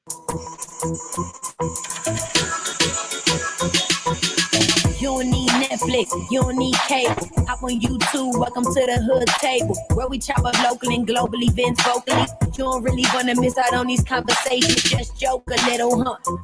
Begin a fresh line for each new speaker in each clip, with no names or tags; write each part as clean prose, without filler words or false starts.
You don't need Netflix, you don't need cable. Hop on YouTube, welcome to the hood table, where we chop up local and global events vocally. You don't really wanna miss out on these conversations. Just joke a little,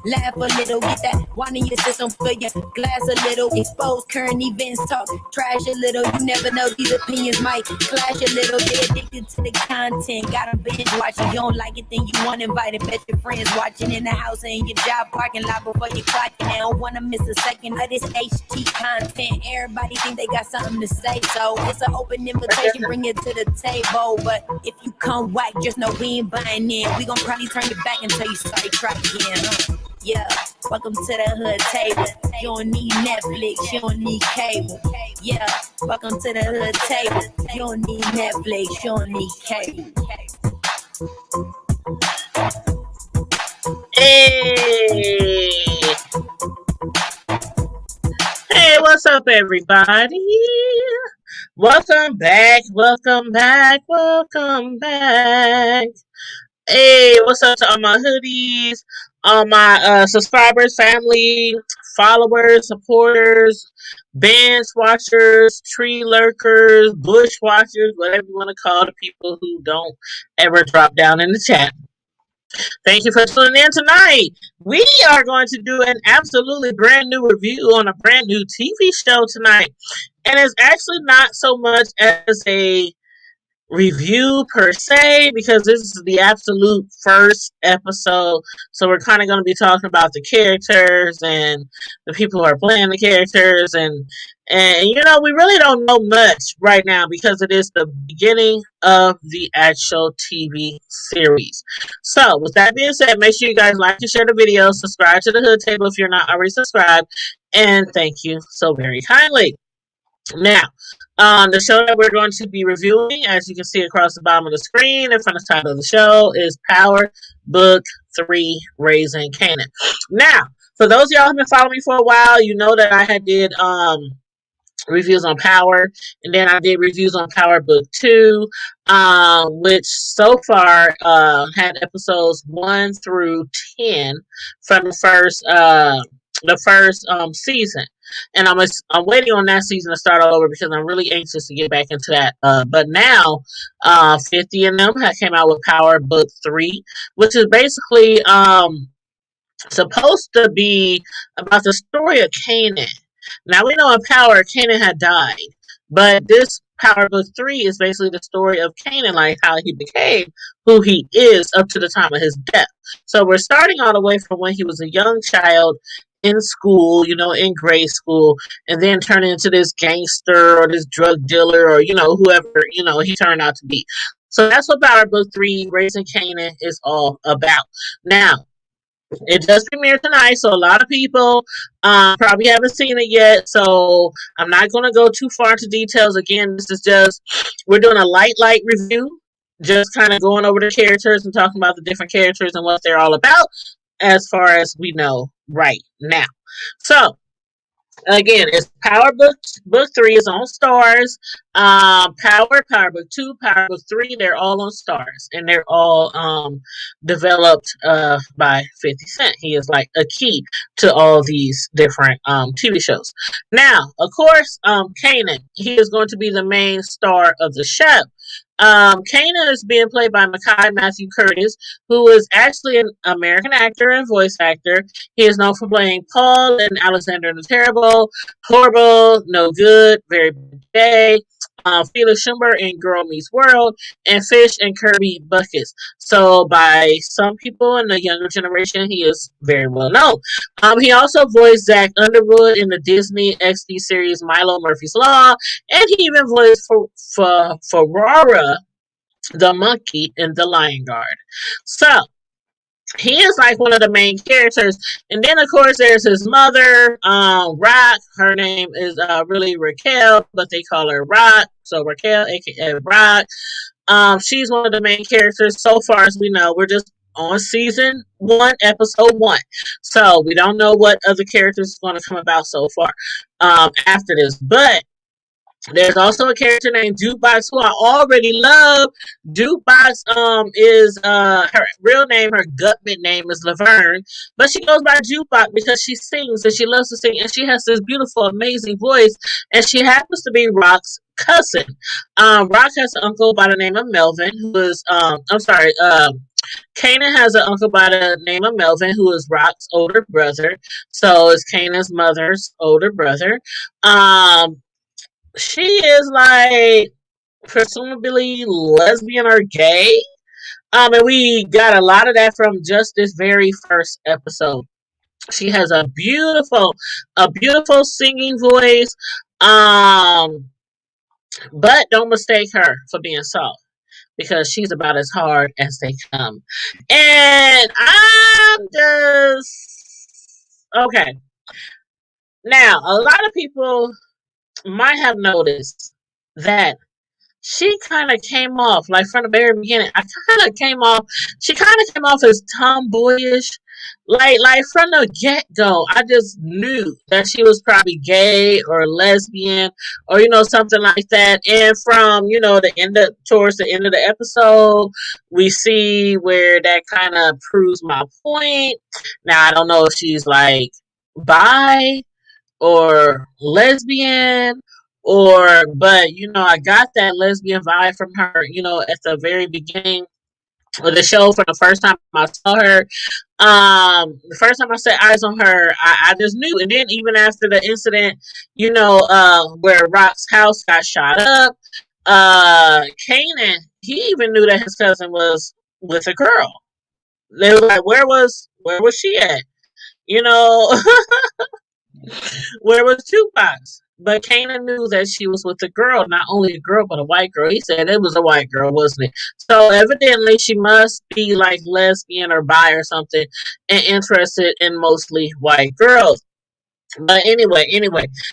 laugh a little, get that wine in your system, fill your glass a little, expose current events, talk trash a little. You never know, these opinions might clash a little. They addicted to the content, gotta binge watch it. You don't like it, then you want to invite it. Bet your friends watching in the house and in your job parking lot before you clock it. They don't wanna miss a second of this HT content. Everybody think they got something to say, so it's an open invitation, bring it to the table. But if you come whack, just know we ain't buying in. We gon' probably turn your back until you start try again. Yeah, welcome to the hood table. You don't need Netflix, you don't need cable. Yeah, welcome to the hood table. You don't need Netflix, you don't need cable.
Hey! Hey, what's up, everybody? Welcome back, welcome back, welcome back. Hey, what's up to all my hoodies, all my subscribers, family, followers, supporters, bench watchers, tree lurkers, bush watchers, whatever you want to call the people who don't ever drop down in the chat. Thank you for tuning in tonight. We are going to do an absolutely brand new review on a brand new TV show tonight. And it's actually not so much as a review per se, because this is the absolute first episode. So we're kind of going to be talking about the characters and the people who are playing the characters, and you know, we really don't know much right now because it is the beginning of the actual TV series. So with that being said, make sure you guys like and share the video, subscribe to the Hood Table if you're not already subscribed, and thank you so very kindly. Now, the show that we're going to be reviewing, as you can see across the bottom of the screen in front of the title of the show, is Power Book 3, Raising Kanan. Now, for those of y'all who have been following me for a while, you know that I had did reviews on Power, and then I did reviews on Power Book 2, which so far had episodes 1 through 10 from the first season. And I'm waiting on that season to start all over because I'm really anxious to get back into that. But now, 50 of them came out with Power Book 3, which is basically supposed to be about the story of Kanan. Now, we know in Power, Kanan had died. But this Power Book 3 is basically the story of Kanan, like how he became who he is up to the time of his death. So we're starting all the way from when he was a young child in school, you know, in grade school, and then turning into this gangster or this drug dealer or, you know, whoever, you know, he turned out to be. So that's what Power Book 3, Raising Kanan, is all about. Now, it just premiered tonight, so a lot of people probably haven't seen it yet, so I'm not going to go too far into details. Again, this is just, we're doing a light review, just kind of going over the characters and talking about the different characters and what they're all about, as far as we know right now. So, again, it's Power Book 3 is on Starz. Power Book 2, Power Book 3, they're all on Starz. And they're all developed by 50 Cent. He is like a key to all these different TV shows. Now, of course, Kanan, he is going to be the main star of the show. Kanan is being played by Mekhi Matthew Curtis, who is actually an American actor and voice actor. He is known for playing Paul in Alexander the Terrible, Horrible, No Good, Very Bad Day, Felix Schumber in Girl Meets World, and Fish and Kirby Buckets. So by some people in the younger generation, he is very well known. He also voiced Zach Underwood in the Disney XD series Milo Murphy's Law, and he even voiced for Ferrara the monkey in The Lion Guard. So, he is like one of the main characters. And then, of course, there's his mother, Rock. Her name is really Raquel, but they call her Rock. So, Raquel, aka Rock. She's one of the main characters. So far as we know, we're just on season 1, episode 1. So, we don't know what other characters is going to come about so far after this. But There's also a character named Jukebox who I already love. Jukebox is her real name, her government name is Laverne, but she goes by Jukebox because she sings and she loves to sing and she has this beautiful, amazing voice, and she happens to be Rock's cousin. Rock has an uncle by the name of Melvin, who is I'm sorry, Kanan has an uncle by the name of Melvin, who is Rock's older brother. So is Kanan's mother's older brother. She is like presumably lesbian or gay. And we got a lot of that from just this very first episode. She has a beautiful singing voice. Um, but don't mistake her for being soft because she's about as hard as they come. And I'm just okay. Now, a lot of people might have noticed that she kind of came off like from the very beginning. I kind of came off. She kind of came off as tomboyish, like from the get go. I just knew that she was probably gay or lesbian or something like that. And from the end of towards the end of the episode, we see where that kind of proves my point. Now I don't know if she's like bi or lesbian or but I got that lesbian vibe from her at the very beginning of the show. From the first time I saw her, the first time I set eyes on her, I just knew. And then even after the incident where Rock's house got shot up, Kanan, he even knew that his cousin was with a girl. They were like, where was she at, you know where was Tupac? But Kanan knew that she was with a girl, not only a girl, but a white girl. He said it was a white girl, wasn't it? So evidently she must be like lesbian or bi or something and interested in mostly white girls. But anyway,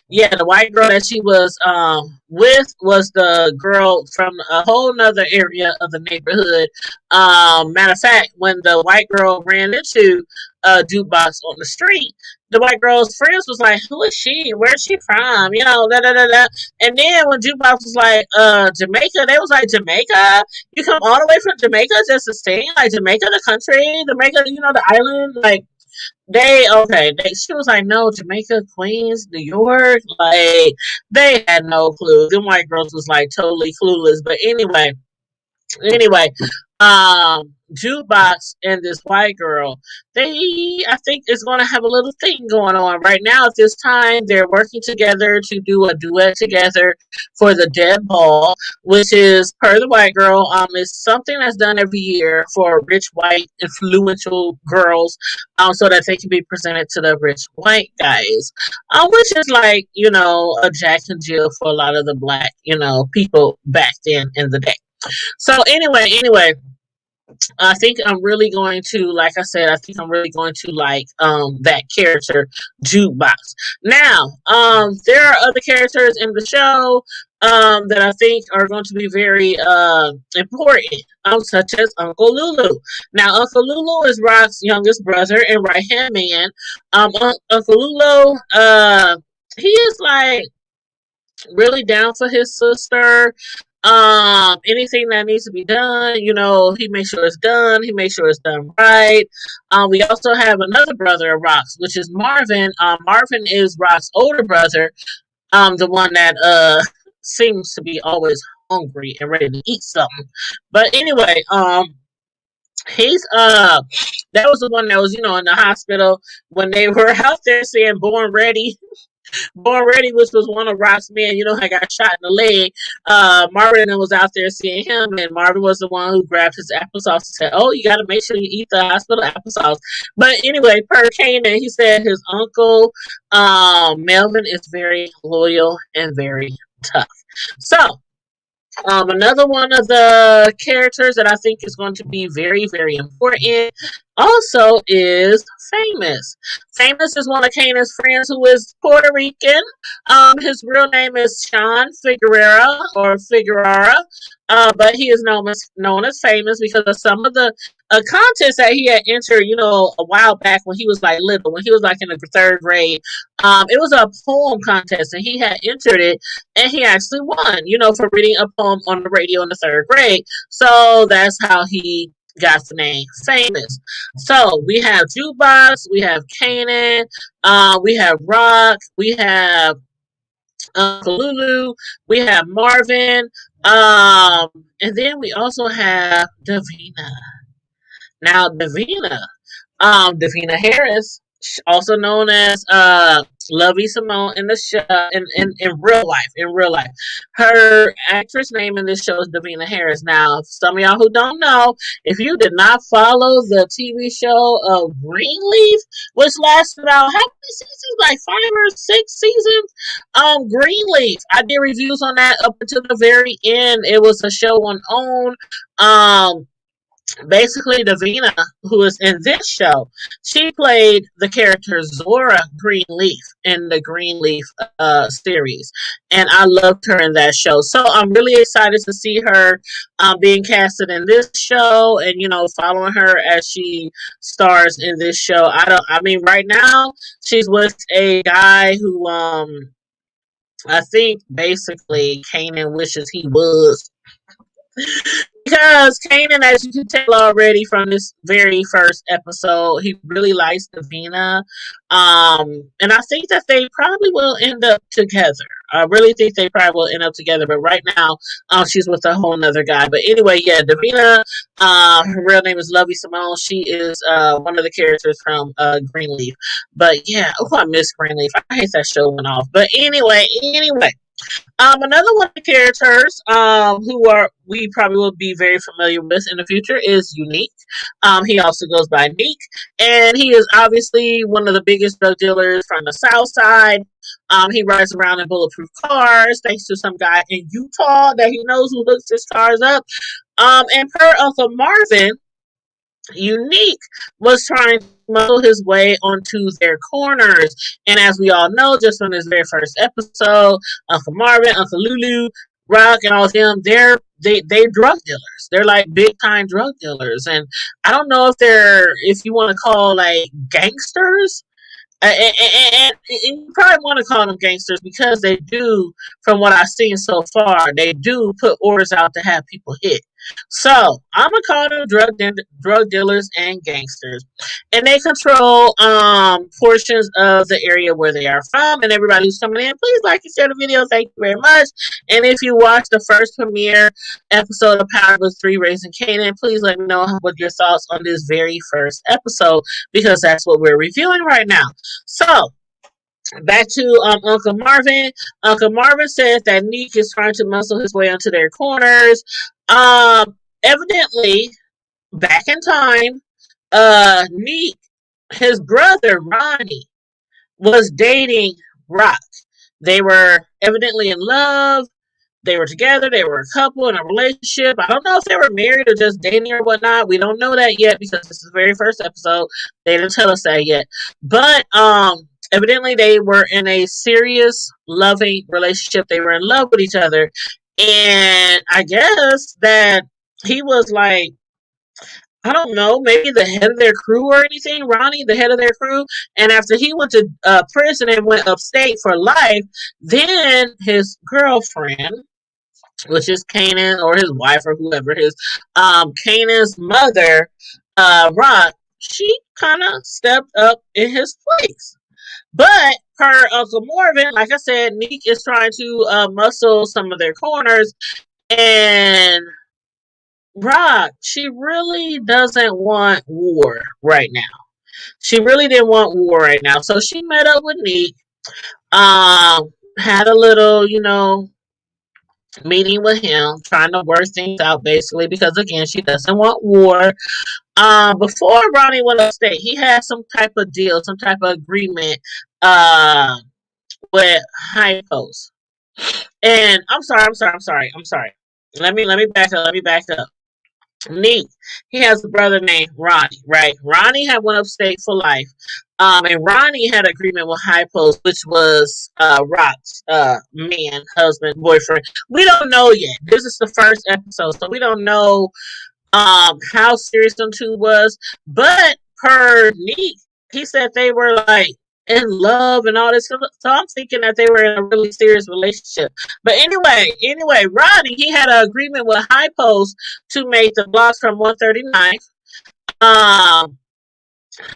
yeah, the white girl that she was with was the girl from a whole nother area of the neighborhood. Matter of fact, when the white girl ran into Jukebox on the street, the white girl's friends was like, "Who is she? Where's she from?" Da da da da. And then when Jukebox was like, Jamaica, they was like, "Jamaica? You come all the way from Jamaica just to sing? Like Jamaica, the country, Jamaica, the island, like." She was like, no, Jamaica, Queens, New York, like they had no clue. Them white girls was like totally clueless. But anyway, Jukebox and this white girl, I think is going to have a little thing going on right now. At this time, they're working together to do a duet together for the Dead Ball, which is per the white girl. It's something that's done every year for rich white influential girls, so that they can be presented to the rich white guys, which is like a Jack and Jill for a lot of the black people back then in the day. So anyway, I think I'm really going to, like I said, I think I'm really going to like that character Jukebox. Now, there are other characters in the show that I think are going to be very important, such as Uncle Lulu. Now, Uncle Lulu is Rock's youngest brother and right hand man. Uncle Lulu, he is like really down for his sister. Anything that needs to be done, he makes sure it's done. He makes sure it's done right. We also have another brother of Rock's, which is Marvin. Marvin is Rock's older brother. The one that seems to be always hungry and ready to eat something. But anyway, he's that was the one that was in the hospital when they were out there saying born ready. Born Ready, which was one of Rock's men, I got shot in the leg. Marvin was out there seeing him, and Marvin was the one who grabbed his applesauce and said, "Oh, you got to make sure you eat the hospital applesauce." But anyway, per Kanan, he said his uncle, Melvin, is very loyal and very tough. So, another one of the characters that I think is going to be very, very important also is Famous. Famous is one of Kanan's friends who is Puerto Rican. His real name is Sean Figueroa or Figueroa, but he is known as Famous because of some of the a contest that he had entered, a while back when he was like little, when he was like in the third grade. It was a poem contest, and he had entered it, and he actually won, for reading a poem on the radio in the third grade. So that's how he got the name famous. So we have Jukebox, we have Kanan, we have Rock, we have Lulu, we have Marvin, and then we also have Davina. Now, Davina Harris, also known as Lovey Simone in the show, in real life. In real life, her actress name in this show is Davina Harris. Now, some of y'all who don't know, if you did not follow the TV show of Greenleaf, which lasted about how many seasons? Like 5 or 6 seasons. Greenleaf. I did reviews on that up until the very end. It was a show on OWN. Basically, Davina, who is in this show, she played the character Zora Greenleaf in the Greenleaf series, and I loved her in that show. So I'm really excited to see her being casted in this show, and following her as she stars in this show. I mean, right now she's with a guy who I think basically Kanan wishes he was, because Kanan, as you can tell already from this very first episode, he really likes Davina. And I think that they probably will end up together. I really think they probably will end up together. But right now, she's with a whole nother guy. But anyway, yeah, Davina, her real name is Lovey Simone. She is one of the characters from Greenleaf. But yeah, oh, I miss Greenleaf. I hate that show went off. But anyway. Another one of the characters who are we probably will be very familiar with in the future is Unique. He also goes by Neek, and he is obviously one of the biggest drug dealers from the South Side. He rides around in bulletproof cars, thanks to some guy in Utah that he knows who hooks his cars up. And per Uncle Marvin, Unique was trying to muscle his way onto their corners. And as we all know, just from this very first episode, Uncle Marvin, Uncle Lulu, Rock, and all of them, they drug dealers. They're like big time drug dealers. And I don't know if you want to call like gangsters. And you probably want to call them gangsters because they do, from what I've seen so far, they do put orders out to have people hit. So I'm gonna call them drug dealers and gangsters, and they control portions of the area where they are from. And everybody who's coming in, please like and share the video. Thank you very much. And if you watched the first premiere episode of Power with 3 Raising Kanan, please let me know what your thoughts on this very first episode, because that's what we're reviewing right now. So, back to Uncle Marvin. Uncle Marvin says that Neek is trying to muscle his way onto their corners. Evidently, back in time, Neek, his brother Ronnie, was dating Rock. They were evidently in love. They were together. They were a couple in a relationship. I don't know if they were married or just dating or whatnot. We don't know that yet because this is the very first episode. They didn't tell us that yet. But evidently they were in a serious, loving relationship. They were in love with each other. And I guess that he was like, I don't know, maybe the head of their crew or anything. Ronnie, the head of their crew. And after he went to prison and went upstate for life, then his girlfriend, which is Kanan, or his wife, or whoever, Kanan's mother, Rock, she kind of stepped up in his place. But per Uncle Marvin, like I said, Neek is trying to muscle some of their corners, and Rock, she really doesn't want war right now. She really didn't want war right now, so she met up with Neek, had a little, meeting with him, trying to work things out basically because again she doesn't want war. Before Ronnie went upstate, he had some type of deal, some type of agreement with High Post. And I'm sorry. Let me back up. Neat. He has a brother named Ronnie, right? Ronnie had went upstate for life. And Ronnie had an agreement with High Post, which was Rock's man, husband, boyfriend. We don't know yet. This is the first episode, so we don't know how serious them two was. But per Neek, he said they were like in love and all this. So I'm thinking that they were in a really serious relationship. But anyway, Ronnie, he had an agreement with High Post to make the blocks from 139. Um,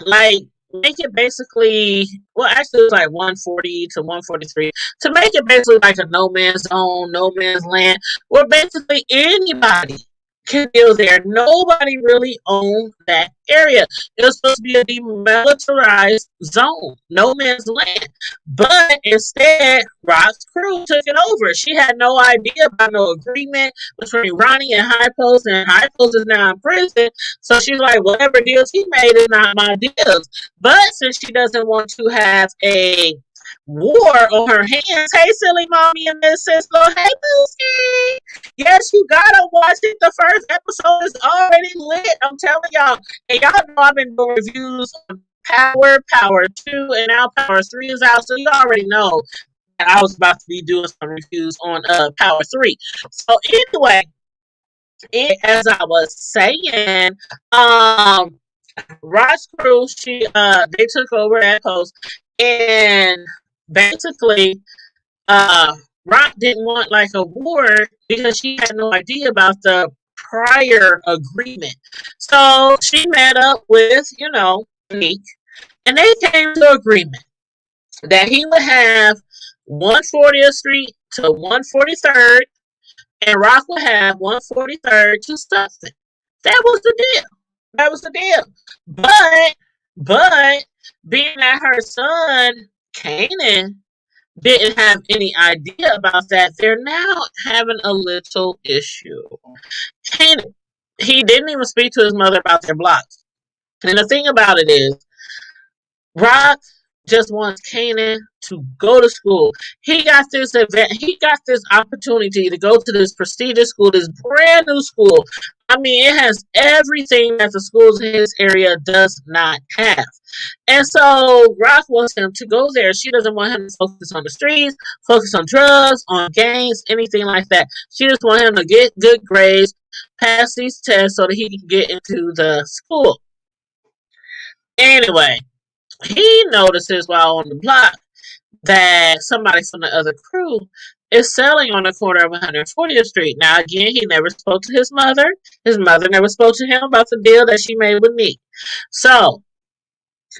like make it basically, well, actually it was like 140 to 143, to make it basically like a no man's zone, no man's land, where basically anybody can build there. Nobody really owned that area. It was supposed to be a demilitarized zone, no man's land. But instead, Rock's crew took it over. She had no idea about no agreement between Ronnie and High Post, and High Post is now in prison. So she's like, whatever deals he made is not my deals. But since she doesn't want to have a war on her hands, hey, silly mommy and Miss Cisco, hey, Booski. Yes, you gotta watch it. The first episode is already lit. I'm telling y'all. And y'all know I've been doing reviews on Power 2, and now Power 3 is out. So you already know that I was about to be doing some reviews on Power 3. So anyway, as I was saying, um, Rod's crew, they took over that post, and basically, Rock didn't want like a war because she had no idea about the prior agreement. So she met up with, Meek, and they came to agreement that he would have 140th Street to 143rd, and Rock would have 143rd to Stockton. That was the deal. That was the deal. But being that her son, Kanan, didn't have any idea about that, they're now having a little issue. Kanan, he didn't even speak to his mother about their blocks. And the thing about it is, Rock just wants Kanan to go to school. He got this event. He got this opportunity to go to this prestigious school, this brand new school. I mean, it has everything that the schools in his area does not have. And so Rock wants him to go there. She doesn't want him to focus on the streets, focus on drugs, on gangs, anything like that. She just wants him to get good grades, pass these tests so that he can get into the school. Anyway, he notices while on the block that somebody from the other crew is selling on the corner of 140th Street. Now, again, he never spoke to his mother. His mother never spoke to him about the deal that she made with me. So,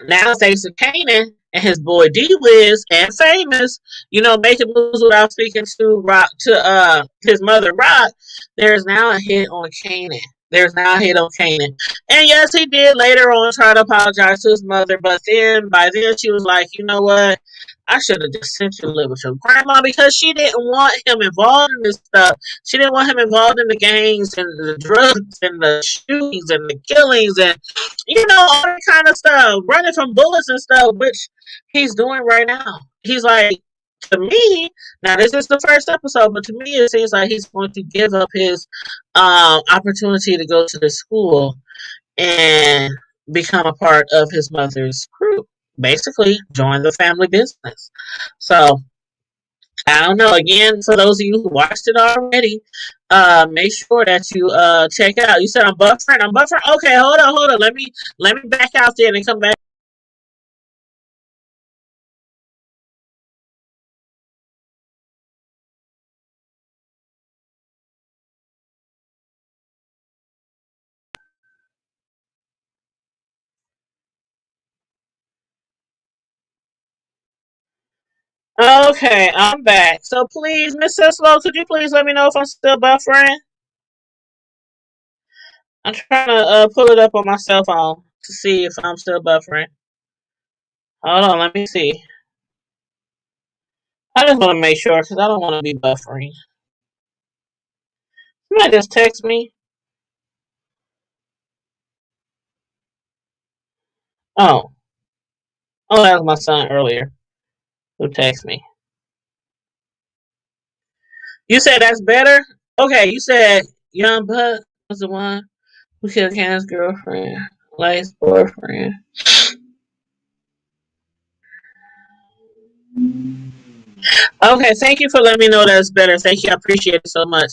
now thanks to Kanan and his boy D Wiz and Famous, making moves without speaking to Rock, to his mother Rock, there's now a hit on Kanan. There's now a hit on Kanan. And yes, he did later on try to apologize to his mother, but then by then she was like, you know what? I should have just sent you to live with your grandma, because she didn't want him involved in this stuff. She didn't want him involved in the gangs and the drugs and the shootings and the killings and all that kind of stuff, running from bullets and stuff, which he's doing right now. He's like, to me, now this is the first episode, but to me it seems like he's going to give up his opportunity to go to the school and become a part of his mother's crew. Basically, join the family business. So, I don't know. Again, for those of you who watched it already, make sure that you check out. You said I'm buffering. I'm buffering. Okay, hold on. Let me back out there and come back. Okay, I'm back. So please, Miss Sislo, could you please let me know if I'm still buffering? I'm trying to pull it up on my cell phone to see if I'm still buffering. Hold on, let me see. I just want to make sure because I don't want to be buffering. Somebody just text me. Oh, that was my son earlier who texted me. You said that's better? Okay, you said Young Buck was the one who killed Kanan's girlfriend, last boyfriend. Okay, thank you for letting me know that's better. Thank you, I appreciate it so much.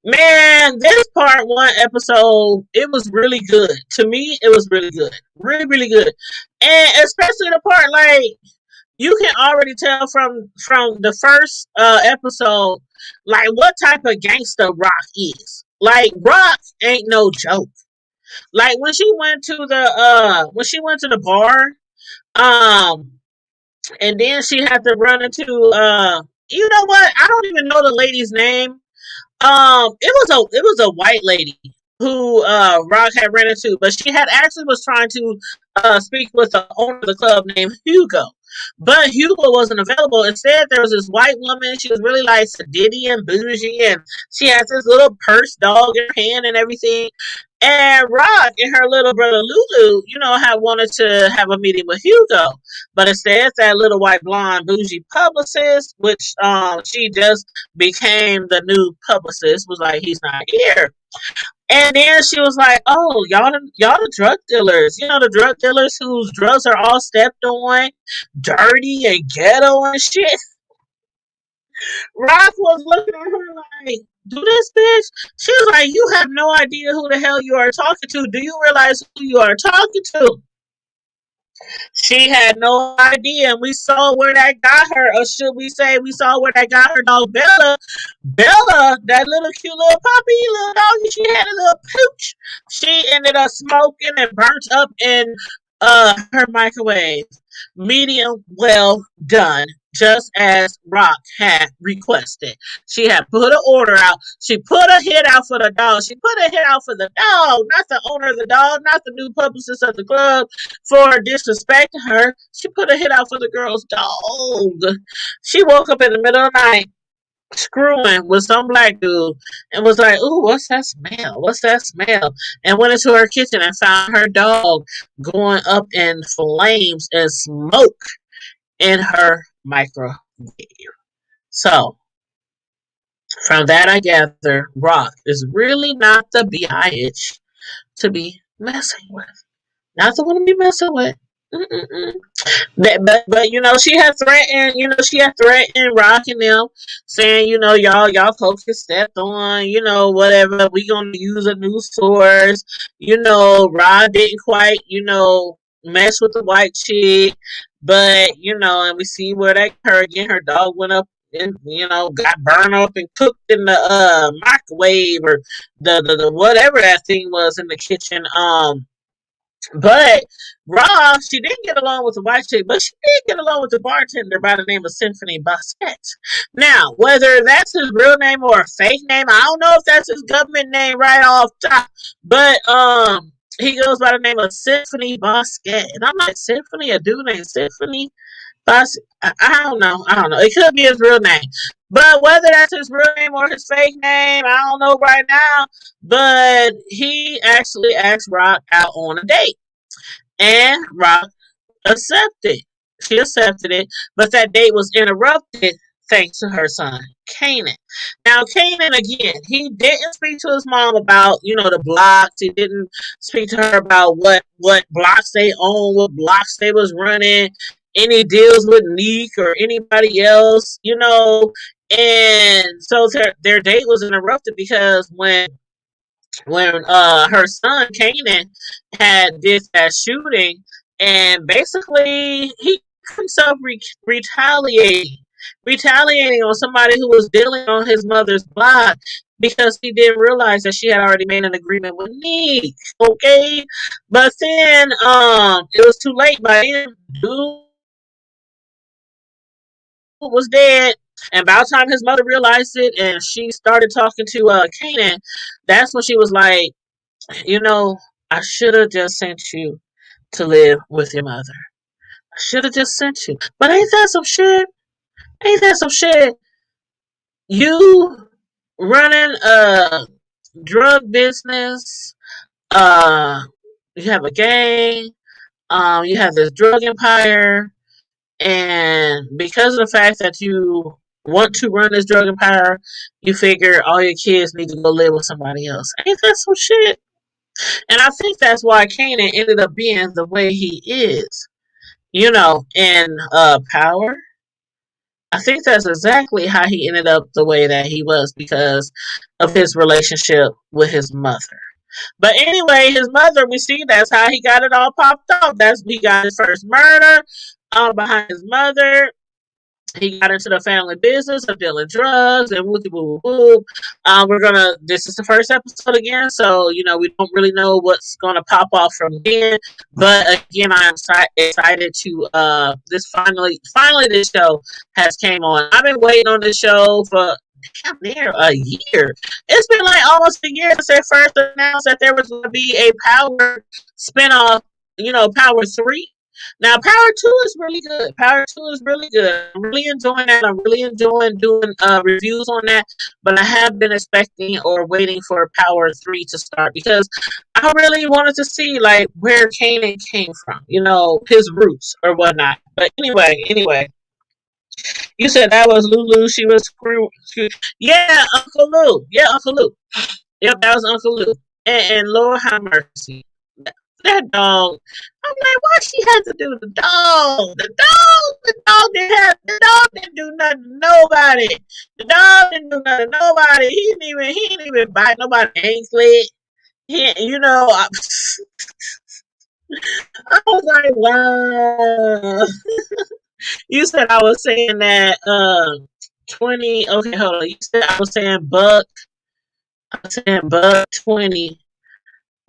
Man, this part one episode, it was really good. To me, it was really good. Really, really good. And especially the part like you can already tell from the first episode, like what type of gangster Rock is. Like Rock ain't no joke. Like when she went to the bar, um, and then she had to run into you know what? I don't even know the lady's name. It was a white lady who Rock had ran into, but she had actually was trying to speak with the owner of the club named Hugo. But Hugo wasn't available. Instead, there was this white woman. She was really like sedity and bougie, and she has this little purse dog in her hand and everything. And Rock and her little brother Lulu, had wanted to have a meeting with Hugo. But instead, that little white blonde bougie publicist, which she just became the new publicist, was like, he's not here. And then she was like, "Oh, y'all the drug dealers. The drug dealers whose drugs are all stepped on, dirty and ghetto and shit." Rock was looking at her like, "Do this, bitch?" She was like, "You have no idea who the hell you are talking to. Do you realize who you are talking to?" She had no idea, and we saw where that got her, or should we say, we saw where that got her dog Bella. Bella, that little cute little puppy, little doggy, she had a little pooch. She ended up smoking and burnt up in her microwave. Medium well done, just as Rock had requested. She had put an order out. She put a hit out for the dog. She put a hit out for the dog, not the owner of the dog, not the new publicist of the club for disrespecting her. She put a hit out for the girl's dog. She woke up in the middle of the night screwing with some black dude and was like, "Ooh, what's that smell? What's that smell?" And went into her kitchen and found her dog going up in flames and smoke in her microwave. So, from that, I gather Rock is really not the bitch to be messing with. Not the one to be messing with. Mm-mm-mm. But she had threatened Rock and them, saying, y'all folks get stepped on, whatever. We gonna use a new source. Rock didn't quite, mess with the white chick, but and we see where that her again. Her dog went up and got burned up and cooked in the microwave or the whatever that thing was in the kitchen. But Raw, she didn't get along with the white chick, but she did get along with the bartender by the name of Symphony Basket. Now, whether that's his real name or a fake name, I don't know if that's his government name right off top. But he goes by the name of Symphony Basket. And I'm like, Symphony, a dude named Symphony Basket? I don't know. I don't know. It could be his real name. But whether that's his real name or his fake name, I don't know right now. But he actually asked Rock out on a date. And Rock accepted. She accepted it, but that date was interrupted thanks to her son, Kanan. Now, Kanan, again, he didn't speak to his mom about, the blocks. He didn't speak to her about what blocks they own, what blocks they was running, any deals with Neek or anybody else, And so their date was interrupted because when her son Kanan had did that shooting, and basically he himself retaliating on somebody who was dealing on his mother's block because he didn't realize that she had already made an agreement with Nick. Okay, but then it was too late by then. Dude was dead. And by the time his mother realized it and she started talking to Kanan, that's when she was like, you know, I should have just sent you to live with your mother. I should have just sent you. But ain't that some shit? Ain't that some shit? You running a drug business, uh, you have a gang, you have this drug empire, and because of the fact that you want to run this drug empire, you figure all your kids need to go live with somebody else. Ain't that some shit? And I think that's why Kanan ended up being the way he is. In power, I think that's exactly how he ended up the way that he was because of his relationship with his mother. But anyway, his mother, we see that's how he got it all popped off. That's he got his first murder behind his mother. He got into the family business of dealing drugs and whoop whoop whoop. This is the first episode again, so we don't really know what's gonna pop off from then. But again, I am excited to this finally this show has came on. I've been waiting on this show for damn near a year. It's been like almost a year since they first announced that there was going to be a Power spinoff. Power 3. Now, Power 2 is really good. Power 2 is really good. I'm really enjoying that. I'm really enjoying doing reviews on that. But I have been expecting or waiting for Power 3 to start because I really wanted to see like where Kanan came from, his roots or whatnot. But anyway, you said that was Lulu. She was yeah, Uncle Lou. Yeah, Uncle Lou. Yep, that was Uncle Lou. And Lord have mercy. That dog. I'm like, why she had to do the dog? The dog didn't do nothing to nobody. The dog didn't do nothing to nobody. He didn't even bite nobody anklet. I was like, wow. You said I was saying that 20. Okay, hold on. You said I was saying Buck 20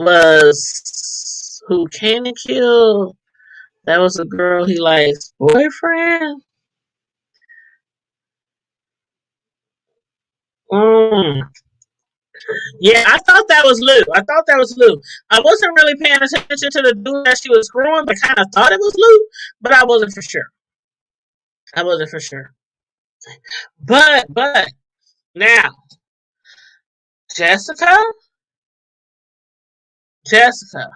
was who Kanan killed. That was a girl he likes boyfriend. Mm. Yeah, I thought that was Lou. I wasn't really paying attention to the dude that she was screwing, but kind of thought it was Lou, but I wasn't for sure. But now Jessica, Jessica,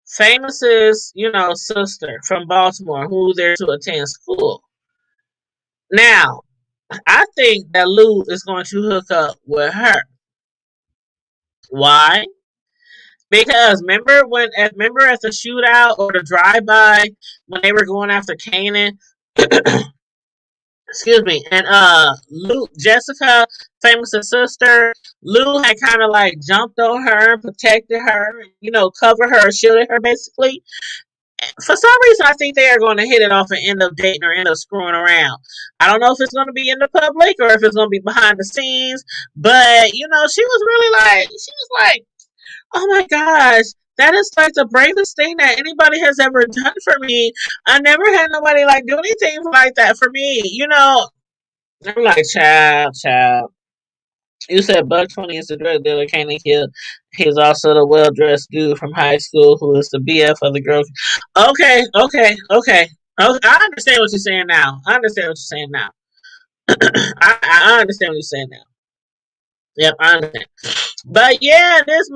Famous's sister from Baltimore, who there to attend school. Now I think that Lou is going to hook up with her. Why? Because remember at the shootout or the drive by when they were going after Kanan, excuse me, and Lou Jessica, famous sister, Lou had kind of like jumped on her, protected her, covered her, shielded her basically. For some reason, I think they are going to hit it off and end up dating or end up screwing around. I don't know if it's going to be in the public or if it's going to be behind the scenes, but she was really like, she was like, oh my gosh, that is like the bravest thing that anybody has ever done for me. I never had nobody like do anything like that for me. I'm like, child. You said Buck 20 is the drug dealer Kanan killed. He's also the well dressed dude from high school who is the BF of the girl. Okay. I understand what you're saying now. I understand what you're saying now. Yep, I understand. But yeah, this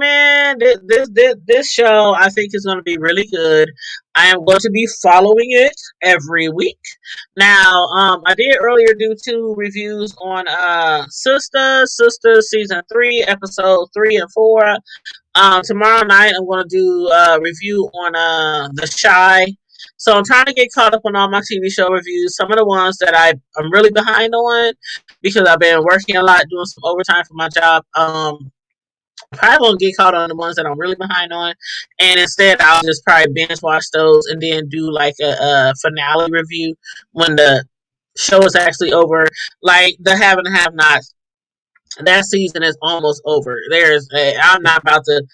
show I think is going to be really good. I am going to be following it every week. Now, I did earlier do 2 reviews on Sister season 3, episode 3 and 4. Tomorrow night I'm going to do a review on The Shy. So I'm trying to get caught up on all my TV show reviews. Some of the ones that I'm really behind on because I've been working a lot, doing some overtime for my job. Probably won't get caught on the ones that I'm really behind on, and instead I'll just probably binge watch those and then do like a finale review when the show is actually over. Like the Have and Have Nots, that season is almost over. I'm not about to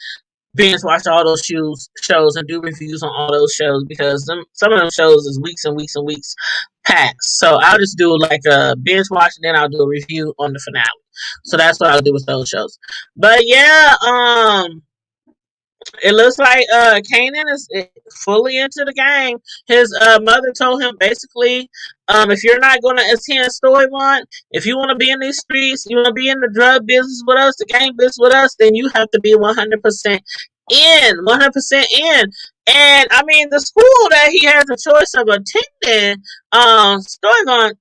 binge watch all those shows and do reviews on all those shows because some of them shows is weeks and weeks and weeks past. So I'll just do like a binge watch and then I'll do a review on the finale. So that's what I'll do with those shows. But yeah, it looks like Kanan is fully into the game. His mother told him basically, if you're not going to attend Storyline, if you want to be in these streets, you want to be in the drug business with us, the gang business with us, then you have to be 100% in, 100% in. And I mean, the school that he has the choice of attending, Storyline,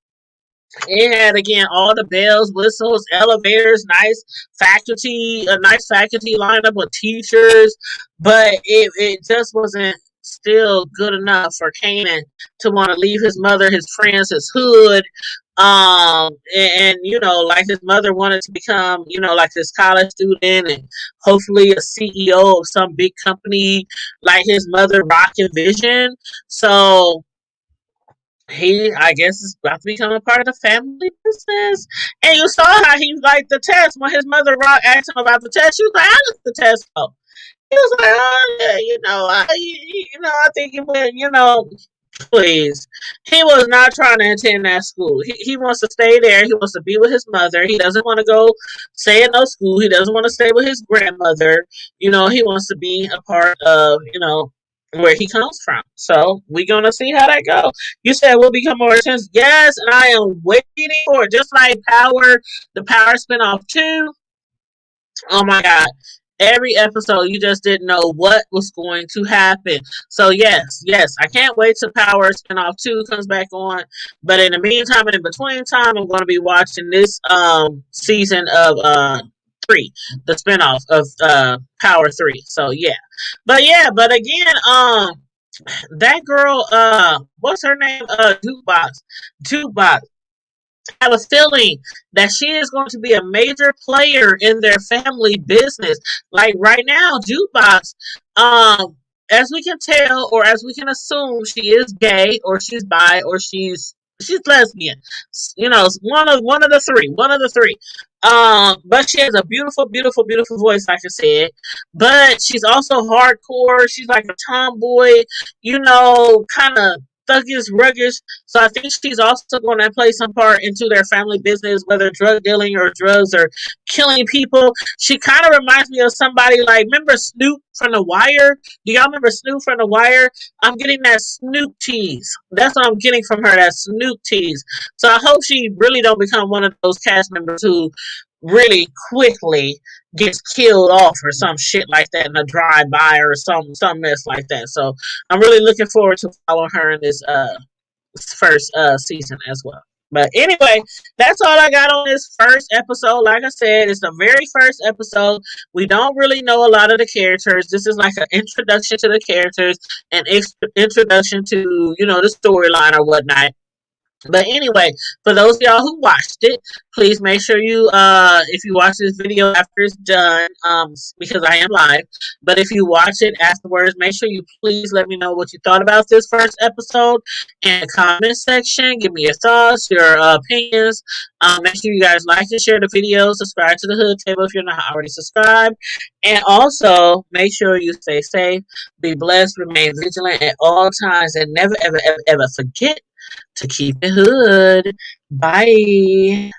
it had again all the bells, whistles, elevators, a nice faculty lineup with teachers, but it just wasn't still good enough for Kanan to want to leave his mother, his friends, his hood, And like his mother wanted to become, like this college student and hopefully a CEO of some big company, like his mother rock and vision. So he, I guess, is about to become a part of the family business. And you saw how he liked the test when his mother rock asked him about the test. She was like, "How does the test go?" He was like, "Oh yeah, I think it went, please." He was not trying to attend that school. He wants to stay there. He wants to be with his mother. He doesn't want to go stay in no school. He doesn't want to stay with his grandmother. He wants to be a part of, where he comes from. So we're gonna see how that goes. You said we'll become more intense. Yes, and I am waiting for it. Just like the Power spinoff too. Oh my god. Every episode you just didn't know what was going to happen. So yes, I can't wait till Power Spinoff 2 comes back on. But in the meantime and in between time, I'm gonna be watching this season of 3, the spinoff of Power 3. So yeah. But again, that girl, what's her name? Jukebox. I have a feeling that she is going to be a major player in their family business. Like right now, Jukebox, as we can tell or as we can assume, she is gay or she's bi or she's lesbian. One of the three. One of the three. But she has a beautiful, beautiful, beautiful voice, like I said. But she's also hardcore. She's like a tomboy, kind of thuggish, ruggish. So I think she's also going to play some part into their family business, whether drug dealing or drugs or killing people. She kind of reminds me of somebody like, remember Snoop from The Wire? Do y'all remember Snoop from The Wire? I'm getting that Snoop tease. That's what I'm getting from her, that Snoop tease. So I hope she really don't become one of those cast members who really quickly gets killed off or some shit like that in a drive-by or some mess like that. So I'm really looking forward to following her in this first season as well. But anyway, that's all I got on this first episode. Like I said, it's the very first episode. We don't really know a lot of the characters. This is like an introduction to the characters and introduction to, the storyline or whatnot. But anyway, for those of y'all who watched it, please make sure you, if you watch this video after it's done, because I am live, but if you watch it afterwards, make sure you please let me know what you thought about this first episode in the comment section. Give me your thoughts, your opinions. Make sure you guys like and share the video. Subscribe to the Hood Table if you're not already subscribed. And also, make sure you stay safe, be blessed, remain vigilant at all times, and never, ever, ever, ever forget to keep it hood. Bye.